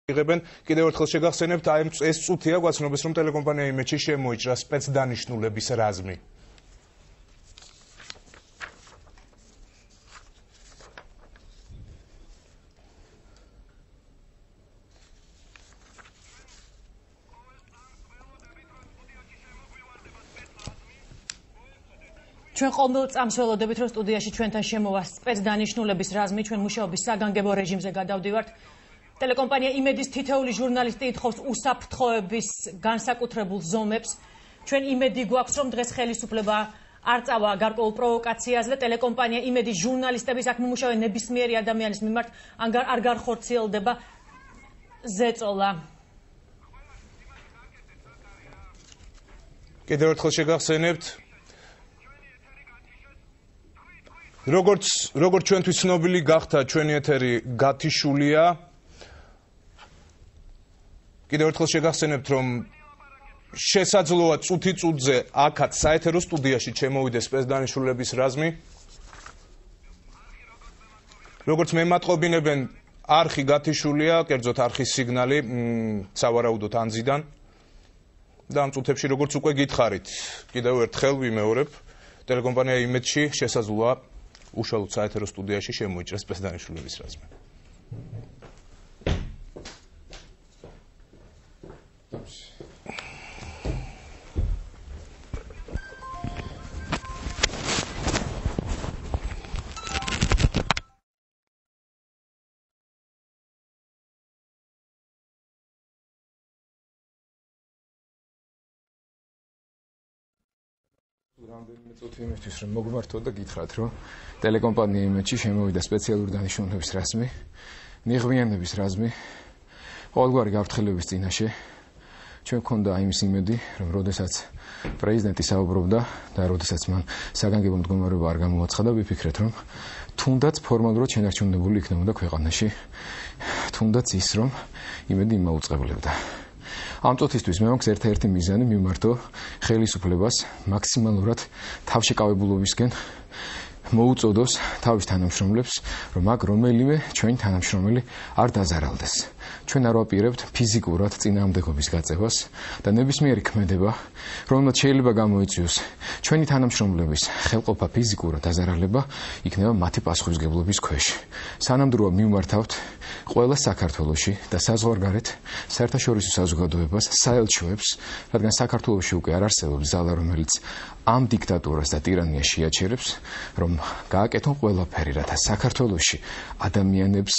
იღებენ კიდევ ერთხელ შეგახსენებთ აი ეს წუთია გვაცნობს რომ ტელეკომპანია იმედში შემოიჭრა სპეცდანიშნულების რაზმი. ჩვენ ყოველ წამს ველოდებით რომ სტუდიაში ჩვენთან შემოვა სპეცდანიშნულების რაზმი ჩვენ მუშაობის საგანგებო რეჟიმზე გადავდივართ. Ტელეკომპანია იმედის თითოეული ჟურნალისტი ითხოვს უსაფრთხოების განსაკუთრებულ ზომებს. ჩვენ იმედი გვაქვს რომ დღეს ხელისუფლება არ წავა გარკვეულ პროვოკაციაზე და ტელეკომპანია იმედის ჟურნალისტების აქ მომუშავე ნებისმიერი ადამიანის მიმართ არ გარხორციელდება ზეწოლა. კიდევ ერთხელ შეგახსენებთ როგორც ჩვენთვის ცნობილი გახდა ჩვენი ეთერი გათიშულია. კიდევ ერთხელ შეგახსენებთ რომ შესაძლოა წუთი წუთზე აქაც საეთერო სტუდიაში შემოვიდეს სპეცდანიშნულების რაზმი. როგორც მემატყობინებენ არხი გათიშულია, კერძოდ არხის სიგნალი სავარაუდოდ ანძიდან და ამ წუთებში როგორც უკვე გითხარით, კიდევ ერთხელ ვიმეორებ, ტელეკომპანია იმედში შესაძლოა უშუალოდ საეთერო სტუდიაში შემოიჭრას სპეცდანიშნულების რაზმი. რამდენიმე წუთი იმისთვის რომ მოგმართოთ და გითხრათ რომ ტელეკომპანია იმედში შემოვიდა სპეციალური დანიშნულების რაზმი, ნიღბიანების რაზმი, ყოველგვარი გაფრთხილების წინაშე. ჩვენ გვქონდა იმის იმედი, რომ როდესაც პრეზიდენტი საუბრობდა და როდესაც მან საგანგებო მდგომარეობა არ გამოაცხადა, ვიფიქრეთ რომ თუნდაც ფორმალურად შენარჩუნებული იქნებოდა ქვეყანაში, თუნდაც ის რომ იმედი იმაუწყებლებდა. ამ წუთისთვის მე მაქვს ერთ-ერთი მიზანი მიმართო ხელისუფლებას მაქსიმალურად თავშეკავებულობისკენ მოუწოდოს თავის თანამშრომლებს, რომ აქ რომელიმე ჩვენი თანამშრომელი არ დაზარალდეს. ჩვენ არ ვაპირებთ ფიზიკურად წინააღმდეგობის გაწევას და ნებისმიერი ქმედება, რომელმაც შეიძლება გამოიწვიოს ჩვენი თანამშრომლების ხელყოფა ფიზიკურად დაზარალება, იქნება მათი პასუხისმგებლობის ქვეშ. სანამდროა მივმართავთ ყველა საქართველოში და საზღვარგარეთ საერთაშორისო საზოგადოებას, საელჩოებს, რადგან საქართველოში უკვე არ არსებობს ზალა, რომელიც ამ დიქტატურას და ტირანიას შეაჩერებს, რომ გააკეთონ ყველაფერი, რათა საქართველოში ადამიანებს